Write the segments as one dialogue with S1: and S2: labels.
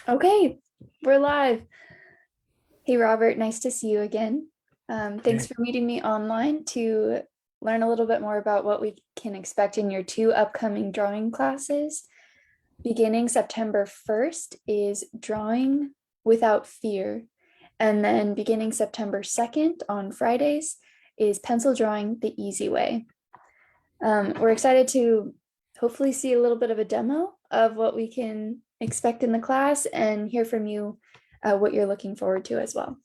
S1: Okay, we're live. Hey, Robert, nice to see you again. Thanks
S2: Hey,
S1: for meeting me online to learn a little bit more about what we can expect in your two upcoming drawing classes. Beginning September 1st is Drawing Without Fear. And then beginning September 2nd on Fridays is Pencil Drawing the Easy Way. We're excited to hopefully see a little bit of a demo of what we can expect in the class and hear from you what you're looking forward to as well.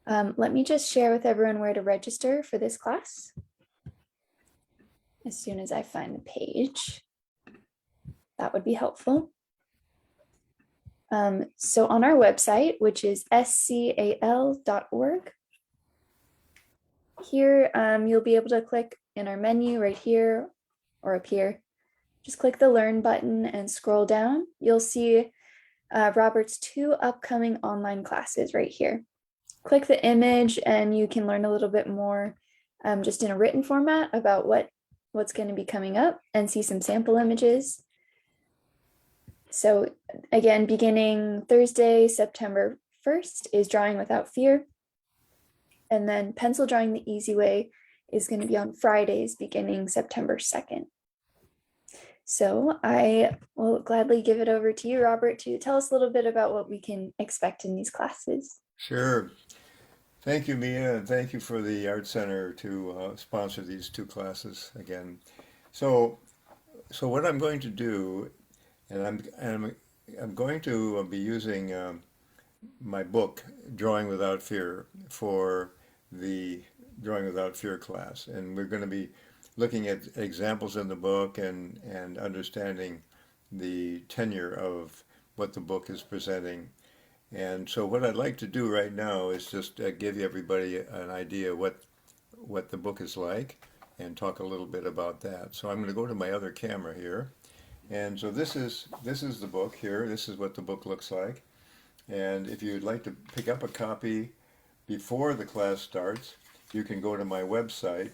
S1: Let me just share with everyone where to register for this class as soon as I find the page. That would be helpful. So on our website, which is scal.org, here you'll be able to click in our menu right here or up here. Just click the Learn button and scroll down. You'll see Robert's two upcoming online classes right here. Click the image and you can learn a little bit more just in a written format about what's going to be coming up and see some sample images. So again, beginning Thursday, September 1st is Drawing Without Fear. And then Pencil Drawing the Easy Way is going to be on Fridays beginning September 2nd. So I will gladly give it over to you, Robert, to tell us a little bit about what we can expect in these classes.
S2: sure. Thank you, Mia, and thank you for the Art Center to sponsor these two classes again. So, so what I'm going to do, and I'm going to be using my book, Drawing Without Fear, for the Drawing Without Fear class, and we're going to be looking at examples in the book and understanding the tenor of what the book is presenting. And so what I'd like to do right now is just give everybody an idea what the book is like and talk a little bit about that. So I'm going to go to my other camera here. And so this is the book here. This is what the book looks like. And if you'd like to pick up a copy before the class starts, you can go to my website,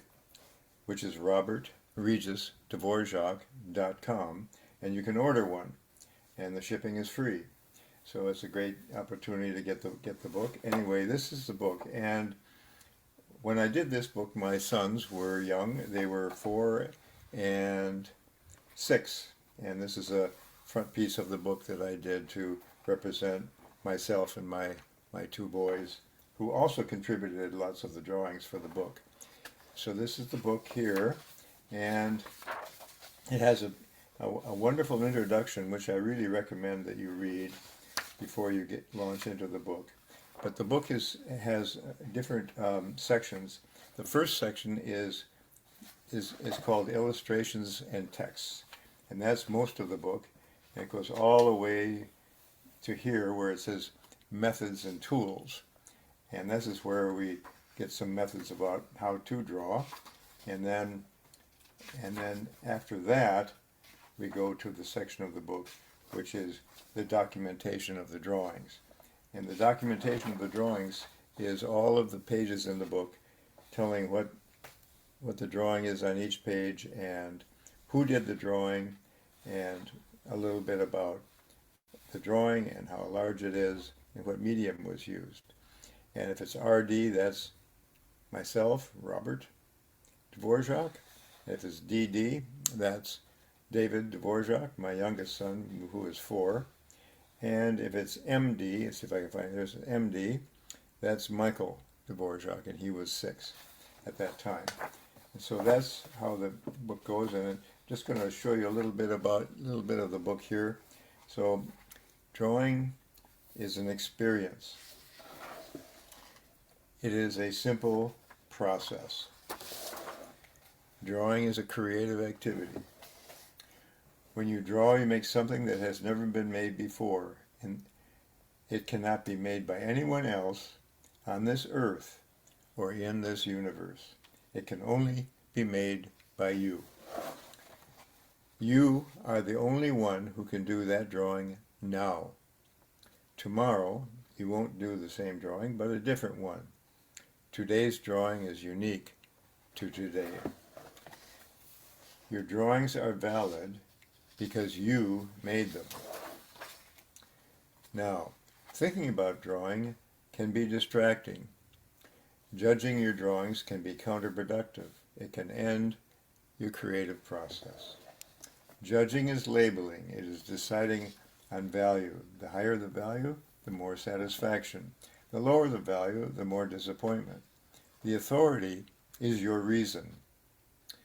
S2: which is robertregisdvorak.com, and you can order one, and the shipping is free. So it's a great opportunity to get the book. Anyway, this is the book, and when I did this book, my sons were young. They were 4 and 6, and this is a front piece of the book that I did to represent myself and my two boys, who also contributed lots of the drawings for the book. So this is the book here, and it has a wonderful introduction, which I really recommend that you read before you get launched into the book. But the book has different sections. The first section is called Illustrations and Texts, and that's most of the book. And it goes all the way to here where it says Methods and Tools, and this is where we get some methods about how to draw, and then after that we go to the section of the book which is the documentation of the drawings. And the documentation of the drawings is all of the pages in the book telling what the drawing is on each page and who did the drawing and a little bit about the drawing and how large it is and what medium was used. And if it's RD, that's myself, Robert Dvorak. If it's DD, that's David Dvorak, my youngest son, who is 4. And if it's MD, let's see if I can find it, there's an MD, that's Michael Dvorak, and he was 6 at that time. And so that's how the book goes, and I'm just going to show you a little bit of the book here. So drawing is an experience. It is a simple process. Drawing is a creative activity. When you draw, you make something that has never been made before, and it cannot be made by anyone else on this earth or in this universe. It can only be made by you. You are the only one who can do that drawing now. Tomorrow, you won't do the same drawing, but a different one. Today's drawing is unique to today. Your drawings are valid because you made them. Now, thinking about drawing can be distracting. Judging your drawings can be counterproductive. It can end your creative process. Judging is labeling. It is deciding on value. The higher the value, the more satisfaction. The lower the value, the more disappointment. The authority is your reason.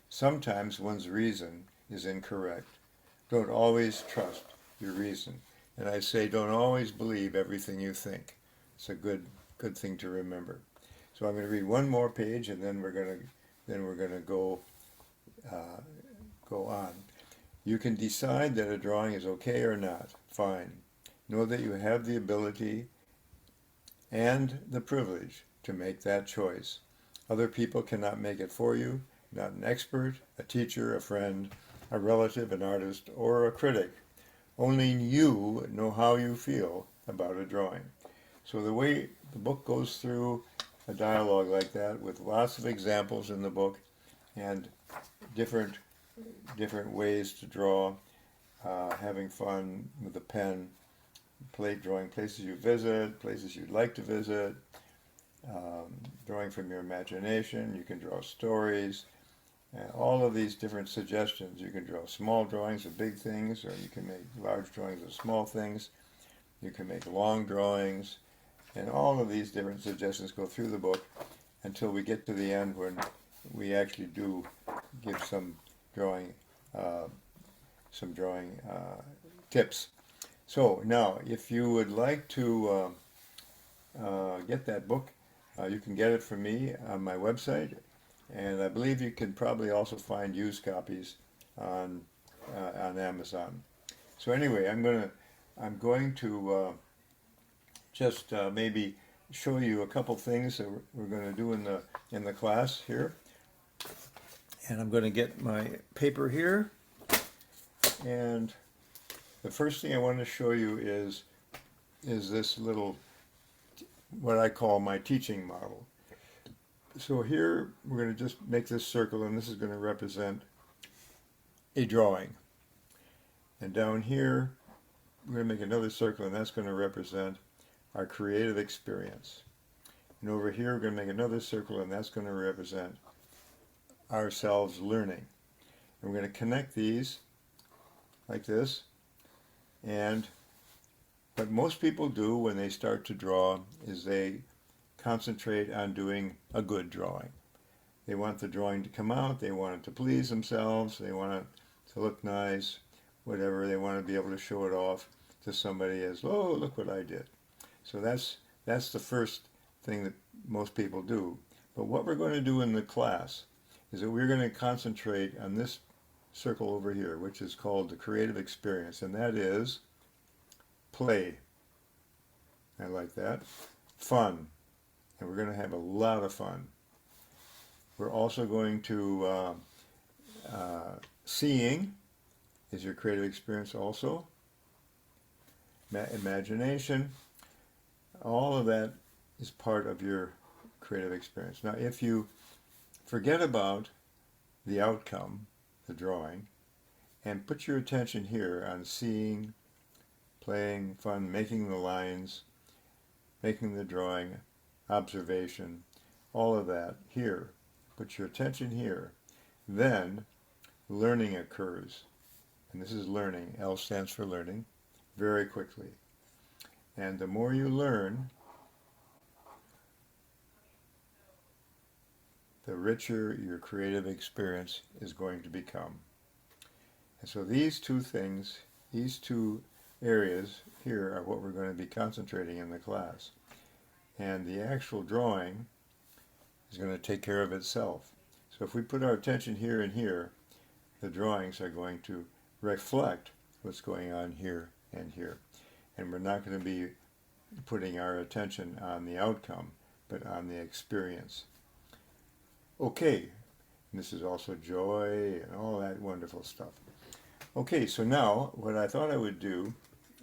S2: Sometimes one's reason is incorrect. Don't always trust your reason. And I say don't always believe everything you think. It's a good thing to remember. So I'm going to read one more page, and then we're going to go on. You can decide that a drawing is okay or not. Fine. Know that you have the ability and the privilege to make that choice. Other people cannot make it for you. Not an expert, a teacher, a friend, a relative, an artist, or a critic. Only you know how you feel about a drawing. So the way the book goes through a dialogue like that with lots of examples in the book and different ways to draw, having fun with a pen, drawing places you visit, places you'd like to visit, drawing from your imagination. You can draw stories, all of these different suggestions. You can draw small drawings of big things, or you can make large drawings of small things. You can make long drawings, and all of these different suggestions go through the book until we get to the end when we actually do give some drawing tips. So now, if you would like to get that book, you can get it from me on my website, and I believe you can probably also find used copies on Amazon. So anyway, I'm going to just maybe show you a couple things that we're going to do in the class here. And I'm going to get my paper here, and the first thing I want to show you is this little, what I call my teaching model. So here we're going to just make this circle, and this is going to represent a drawing. And down here we're going to make another circle, and that's going to represent our creative experience. And over here we're going to make another circle, and that's going to represent ourselves learning. And we're going to connect these like this. And what most people do when they start to draw is they concentrate on doing a good drawing. They want the drawing to come out, they want it to please themselves, they want it to look nice, whatever. They want to be able to show it off to somebody as, oh, look what I did. So that's the first thing that most people do. But what we're going to do in the class is that we're going to concentrate on this circle over here, which is called the creative experience, and that is play. I like that. Fun. And we're going to have a lot of fun. We're also going to seeing is your creative experience also. Imagination. All of that is part of your creative experience. Now, if you forget about the outcome, the drawing, and put your attention here on seeing, playing, fun, making the lines, making the drawing, observation, all of that here. Put your attention here. Then learning occurs. And this is learning. L stands for learning. Very quickly. And the more you learn, the richer your creative experience is going to become. And so these two things, these two areas here are what we're going to be concentrating in the class. And the actual drawing is going to take care of itself. So if we put our attention here and here, the drawings are going to reflect what's going on here and here. And we're not going to be putting our attention on the outcome, but on the experience. Okay, and this is also joy and all that wonderful stuff. Okay, so now what I thought I would do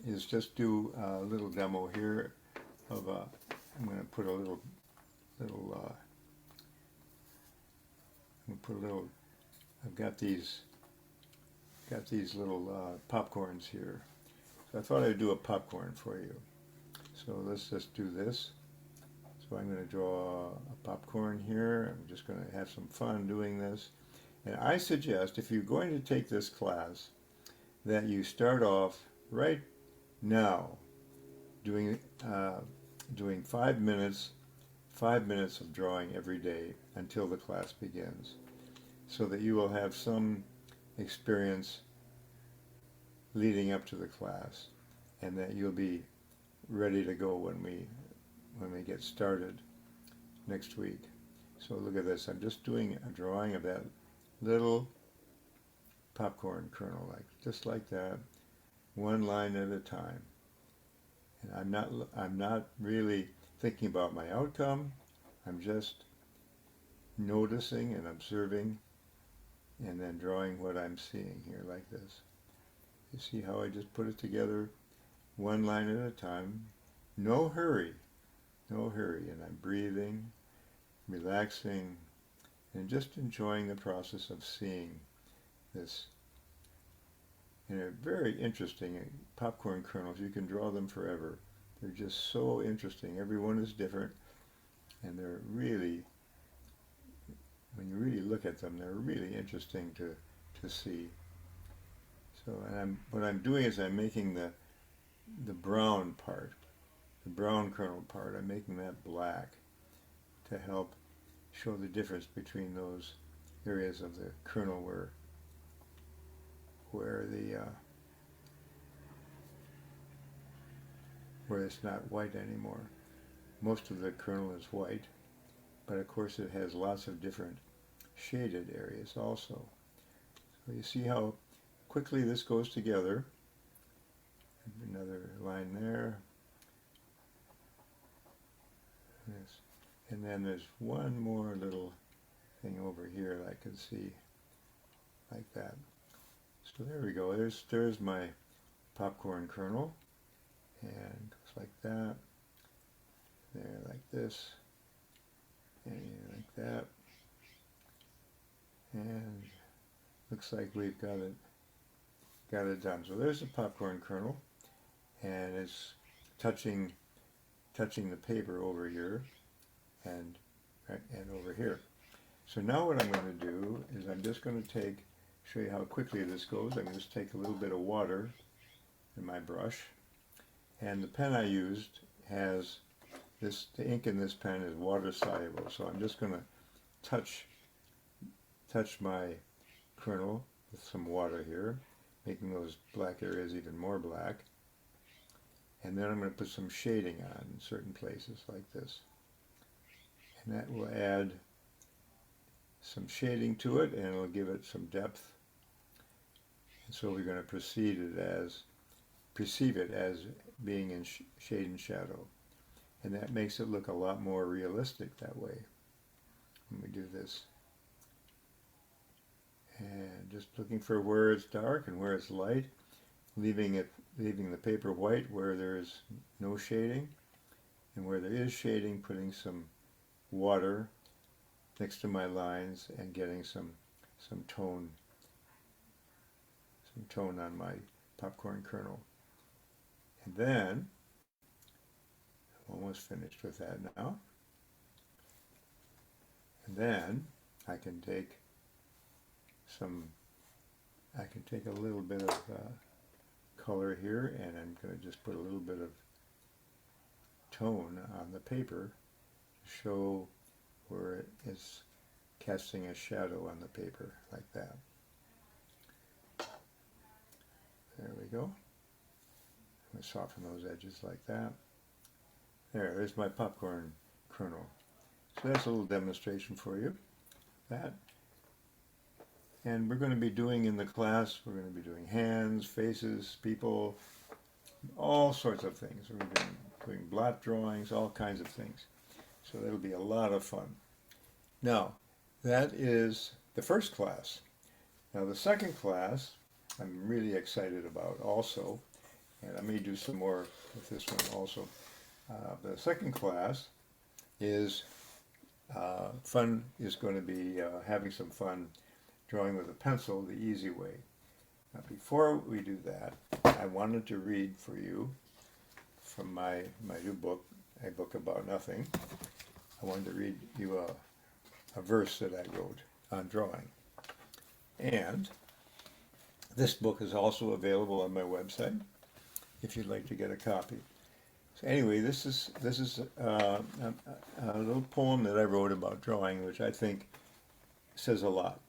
S2: is just do a little demo here of I'm going to put a little I've got these little popcorns here. So I thought I'd do a popcorn for you. So let's just do this. So I'm going to draw a popcorn here. I'm just going to have some fun doing this. And I suggest if you're going to take this class that you start off right now doing doing 5 minutes of drawing every day until the class begins, so that you will have some experience leading up to the class, and that you'll be ready to go when we get started next week. So look at this. I'm just doing a drawing of that little popcorn kernel, just like that, one line at a time. And I'm not really thinking about my outcome. I'm just noticing and observing, and then drawing what I'm seeing here like this. You see how I just put it together one line at a time. No hurry, no hurry. And I'm breathing, relaxing, and just enjoying the process of seeing this. And they're very interesting. Popcorn kernels, you can draw them forever. They're just so interesting. Every one is different, and they're really, when you really look at them, they're really interesting to see. So, and what I'm doing is I'm making the brown part, the brown kernel part, I'm making that black to help show the difference between those areas of the kernel where it's not white anymore. Most of the kernel is white, but of course it has lots of different shaded areas also. So you see how quickly this goes together. Another line there. Yes. And then there's one more little thing over here that I can see like that. So there we go. There's my popcorn kernel, and goes like that. There, like this, and like that. And looks like we've got it done. So there's the popcorn kernel, and it's touching the paper over here and over here. So now what I'm going to do is I'm just going to show you how quickly this goes. I'm going to just take a little bit of water in my brush, and the pen I used has the ink in this pen is water soluble, so I'm just going to touch my kernel with some water here, making those black areas even more black. And then I'm going to put some shading on in certain places like this. And that will add some shading to it, and it'll give it some depth. And so we're going to perceive it as being in shade and shadow. And that makes it look a lot more realistic that way when we do this. And just looking for where it's dark and where it's light, leaving the paper white where there is no shading, and where there is shading, putting some water next to my lines and getting some tone on my popcorn kernel. And then I'm almost finished with that now. And then I can take a little bit of color here, and I'm going to just put a little bit of tone on the paper to show where it is casting a shadow on the paper, like that. There we go. I'm going to soften those edges like that. There's my popcorn kernel. So that's a little demonstration for you. And we're going to be doing in the class, we're going to be doing hands, faces, people, all sorts of things. We're going to be doing blot drawings, all kinds of things. So that'll be a lot of fun. Now, that is the first class. Now the second class, I'm really excited about also, and I may do some more with this one also. The second class is going to be having some fun drawing with a pencil the easy way. Now before we do that, I wanted to read for you from my new book, A Book About Nothing, I wanted to read you a verse that I wrote on drawing. And this book is also available on my website if you'd like to get a copy. So anyway, this is a little poem that I wrote about drawing, which I think says a lot.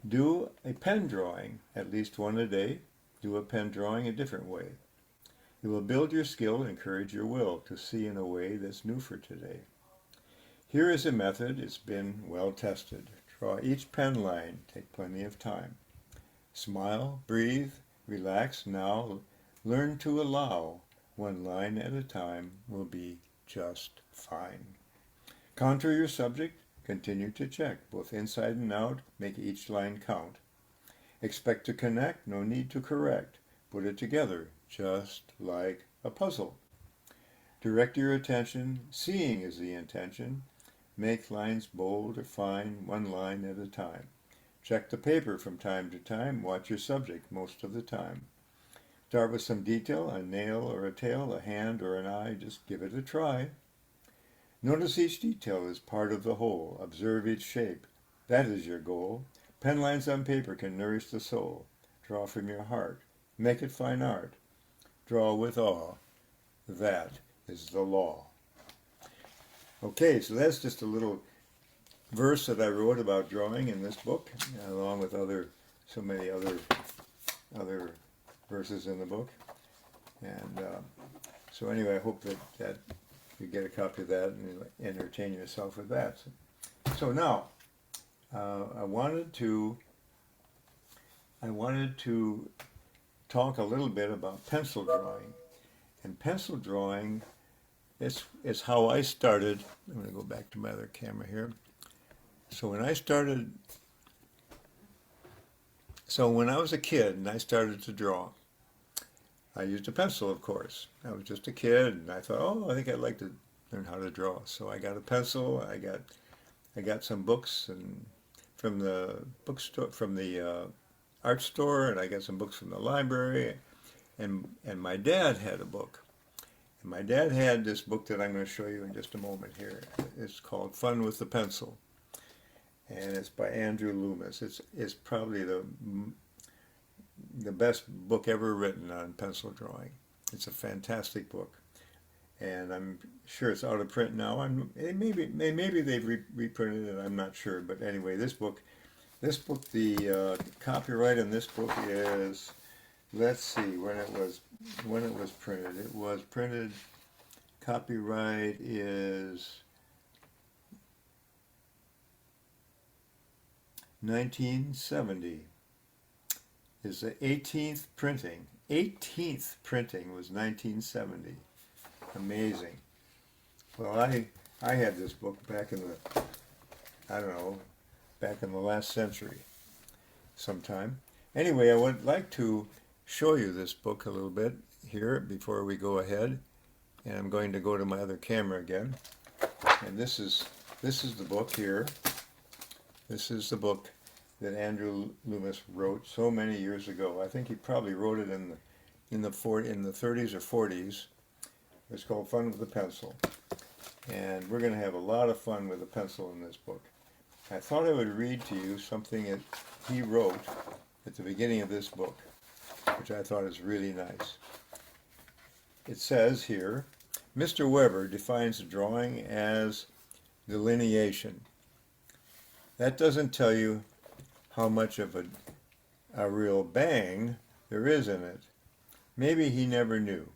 S2: Do a pen drawing, at least one a day. Do a pen drawing a different way. It will build your skill and encourage your will to see in a way that's new for today. Here is a method, it's been well tested. Draw each pen line, take plenty of time. Smile, breathe, relax now. Learn to allow. One line at a time will be just fine. Contour your subject, continue to check, both inside and out, make each line count. Expect to connect, no need to correct. Put it together, just like a puzzle. Direct your attention, seeing is the intention. Make lines bold or fine, one line at a time. Check the paper from time to time, watch your subject most of the time. Start with some detail, a nail or a tail, a hand or an eye, just give it a try. Notice each detail is part of the whole. Observe each shape. That is your goal. Pen lines on paper can nourish the soul. Draw from your heart. Make it fine art. Draw with awe. That is the law. Okay, so that's just a little verse that I wrote about drawing in this book, along with so many other verses in the book. And so anyway, I hope that you get a copy of that and entertain yourself with that. So now, I wanted to talk a little bit about pencil drawing. And pencil drawing is how I started. I'm going to go back to my other camera here. So when I was a kid and I started to draw, I used a pencil, of course. I was just a kid, and I thought, oh, I think I'd like to learn how to draw. So I got a pencil. I got some books and from the bookstore, from the art store, and I got some books from the library. And my dad had a book. And my dad had this book that I'm going to show you in just a moment here. It's called Fun with the Pencil, and it's by Andrew Loomis. It's probably the best book ever written on pencil drawing. It's a fantastic book, and I'm sure it's out of print now. Maybe they've reprinted it. I'm not sure, but anyway, this book, the copyright on this book is, let's see when it was printed. It was printed. Copyright is 1970. Is the 18th printing. 18th printing was 1970. Amazing. Well, I had this book back in the last century sometime. Anyway, I would like to show you this book a little bit here before we go ahead. And I'm going to go to my other camera again. And this is the book here. This is the book that Andrew Loomis wrote so many years ago. I think he probably wrote it in the 30s or 40s. It's called Fun with the Pencil. And we're going to have a lot of fun with a pencil in this book. I thought I would read to you something that he wrote at the beginning of this book, which I thought is really nice. It says here, Mr. Weber defines drawing as delineation. That doesn't tell you how much of a real bang there is in it. Maybe he never knew.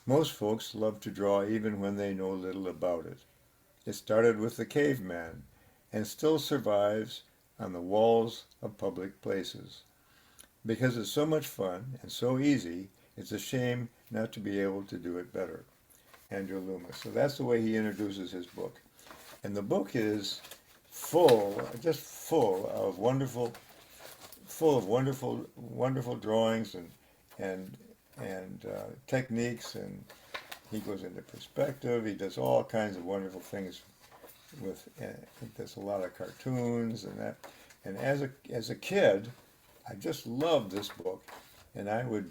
S2: Most folks love to draw even when they know little about it. It started with the caveman and still survives on the walls of public places. Because it's so much fun and so easy, it's a shame not to be able to do it better. Andrew Loomis. So that's the way he introduces his book. And the book is just full of wonderful drawings and techniques, and he goes into perspective. He does all kinds of wonderful things with. He does a lot of cartoons and that. And as a kid, I just loved this book, and I would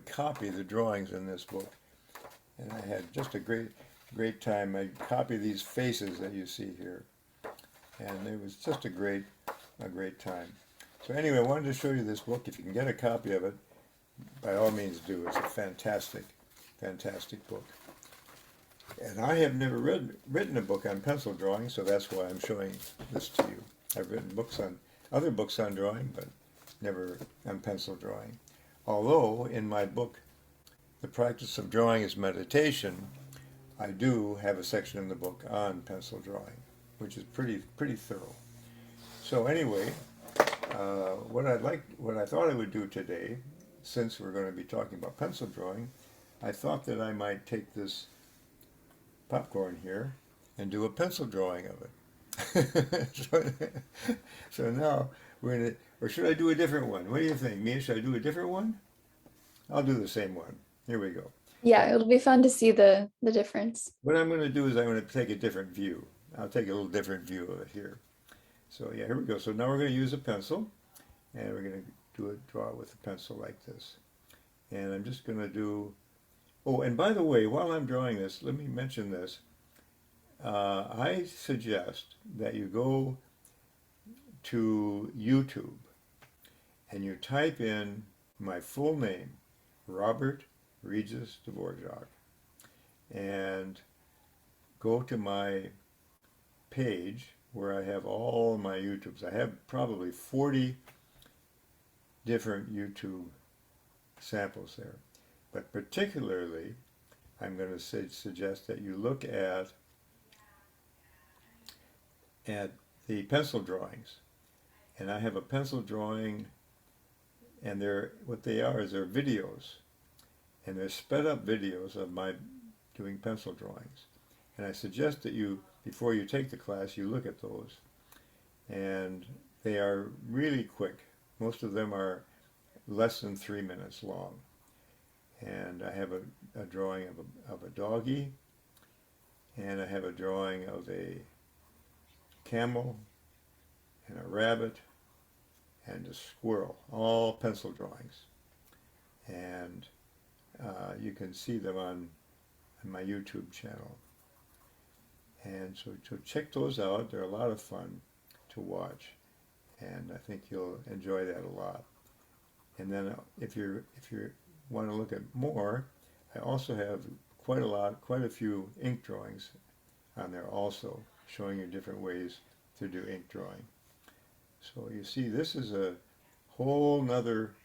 S2: copy the drawings in this book, and I had just a great time. I copied these faces that you see here, and it was just a great time. So anyway, I wanted to show you this book. If you can get a copy of it, by all means do. It's a fantastic book. And I have never written a book on pencil drawing, so that's why I'm showing this to you. I've written other books on drawing, but never on pencil drawing. Although in my book, The Practice of Drawing is Meditation, I do have a section in the book on pencil drawing, which is pretty thorough. So anyway, what I thought I would do today, since we're going to be talking about pencil drawing, I thought that I might take this popcorn here and do a pencil drawing of it. so now we're gonna, or should I do a different one? What do you think, Mia? Should I do a different one? I'll do the same one. Here we go.
S1: Yeah, it'll be fun to see the difference.
S2: What I'm going to do is I'm going to take a different view. I'll take a little different view of it here. So yeah, here we go. So now we're going to use a pencil, and we're going to draw it with a pencil like this. And I'm just going to do. Oh, and by the way, while I'm drawing this, let me mention this. I suggest that you go to YouTube and you type in my full name, Robert Regis Dvorak, and go to my page where I have all my YouTubes. I have probably 40 different YouTube samples there. But particularly, I'm going to suggest that you look at the pencil drawings. And I have a pencil drawing, and what they are is they're videos. And they're sped up videos of my doing pencil drawings. And I suggest that you, before you take the class, you look at those. And they are really quick. Most of them are less than 3 minutes long. And I have a drawing of a doggy, and I have a drawing of a camel, and a rabbit, and a squirrel, all pencil drawings. And you can see them on my YouTube channel. And so check those out. They're a lot of fun to watch, and I think you'll enjoy that a lot. And then if you want to look at more, I also have quite a few ink drawings on there also, showing you different ways to do ink drawing. So you see, this is a whole nother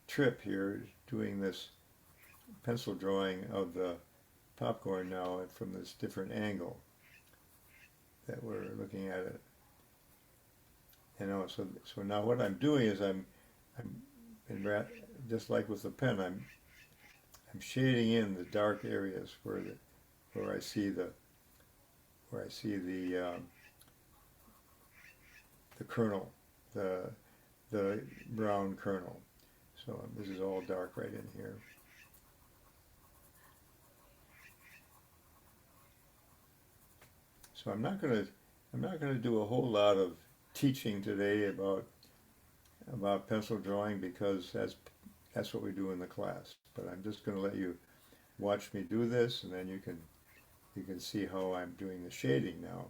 S2: trip here, doing this pencil drawing of the popcorn now from this different angle that we're looking at it. So now what I'm doing is I'm just like with the pen, I'm shading in the dark areas where I see the kernel, the brown kernel. So this is all dark right in here. So I'm not gonna do a whole lot of teaching today about pencil drawing, because that's what we do in the class. But I'm just going to let you watch me do this, and then you can see how I'm doing the shading now.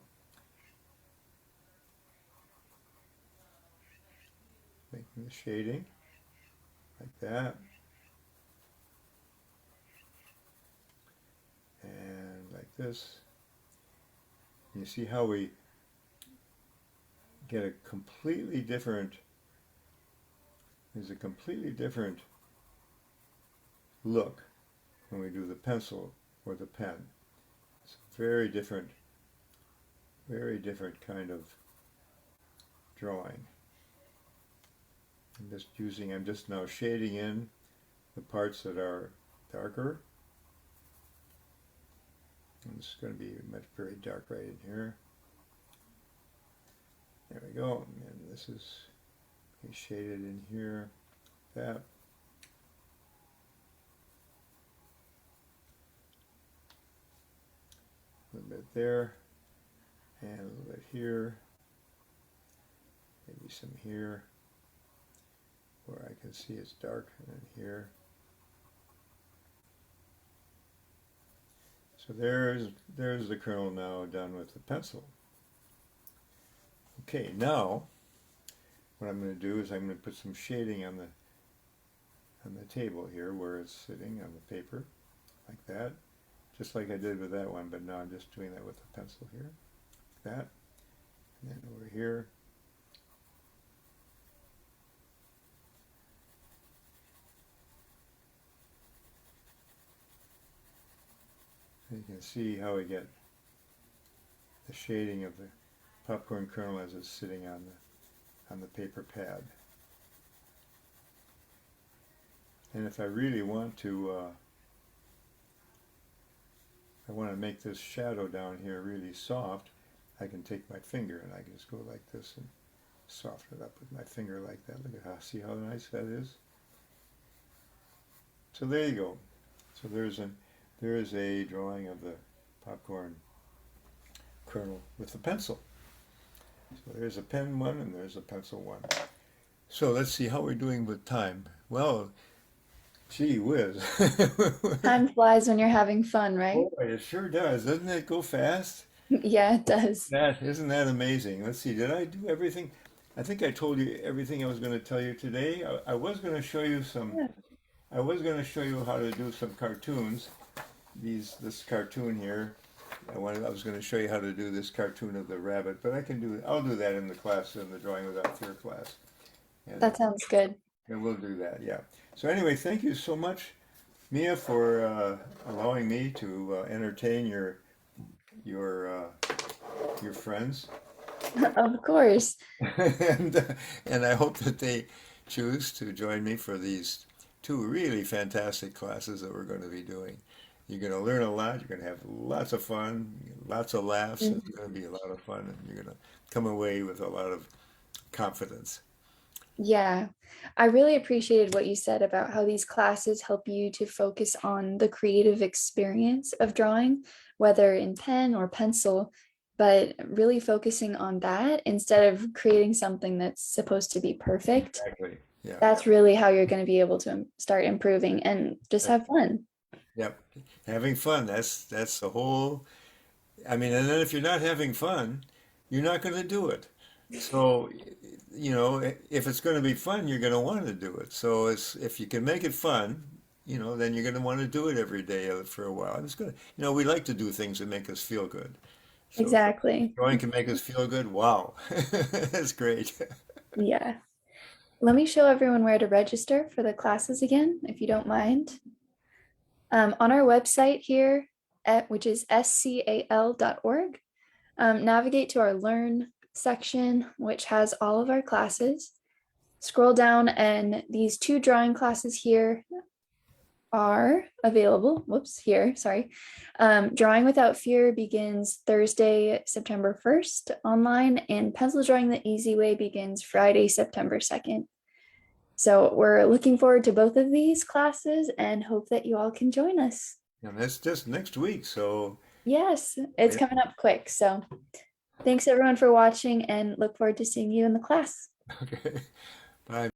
S2: Making the shading like that, and like this. You see how we get a completely different, there's a completely different look when we do the pencil or the pen. It's a very different kind of drawing. I'm just now shading in the parts that are darker. And it's going to be very dark right in here. There we go. And this is shaded in here. That. A little bit there. And a little bit here. Maybe some here, where I can see it's dark, and then here. So there's the kernel now done with the pencil. Okay, now what I'm going to do is I'm going to put some shading on the table here where it's sitting on the paper, like that, just like I did with that one, but now I'm just doing that with the pencil here, like that, and then over here. And you can see how we get the shading of the popcorn kernel as it's sitting on the paper pad. And if I really want to, I want to make this shadow down here really soft, I can take my finger and I can just go like this and soften it up with my finger like that. Look at how, see how nice that is? So there you go. So there is a drawing of the popcorn kernel with the pencil. So there's a pen one and there's a pencil one. So let's see how we're doing with time. Well, gee whiz.
S1: Time flies when you're having fun, right?
S2: Boy, it sure does. Doesn't it go fast?
S1: Yeah, it does.
S2: That isn't that amazing? Let's see. Did I do everything? I think I told you everything I was going to tell you today. I was going to show you some.
S1: Yeah.
S2: I was going to show you how to do some cartoons. This cartoon here. I was going to show you how to do this cartoon of the rabbit, but I'll do that in the class, in the Drawing Without Fear class. And,
S1: That sounds good.
S2: and we'll do that, yeah. So anyway, thank you so much, Mia, for allowing me to entertain your friends.
S1: Of course.
S2: and I hope that they choose to join me for these two really fantastic classes that we're going to be doing. You're going to learn a lot. You're going to have lots of fun, lots of laughs. It's going to be a lot of fun, and you're going to come away with a lot of confidence.
S1: Yeah, I really appreciated what you said about how these classes help you to focus on the creative experience of drawing, whether in pen or pencil, but really focusing on that instead of creating something that's supposed to be perfect.
S2: Exactly. Yeah.
S1: That's really how you're going to be able to start improving and just have fun.
S2: Yep. Having fun. That's the whole. I mean, and then if you're not having fun, you're not going to do it. So, if it's going to be fun, you're going to want to do it. So if you can make it fun, then you're going to want to do it every day for a while. And it's good. We like to do things that make us feel good. So if
S1: Exactly.
S2: drawing can make us feel good. Wow. That's great.
S1: Yeah. Let me show everyone where to register for the classes again, if you don't mind. On our website here, which is scal.org, navigate to our Learn section, which has all of our classes. Scroll down, and these two drawing classes here are available. Whoops, here, sorry. Drawing Without Fear begins Thursday, September 1st online, and Pencil Drawing the Easy Way begins Friday, September 2nd. So we're looking forward to both of these classes and hope that you all can join us.
S2: And that's just next week. So,
S1: Yes, it's
S2: yeah.
S1: coming up quick. So thanks everyone for watching and look forward to seeing you in the class.
S2: Okay. Bye.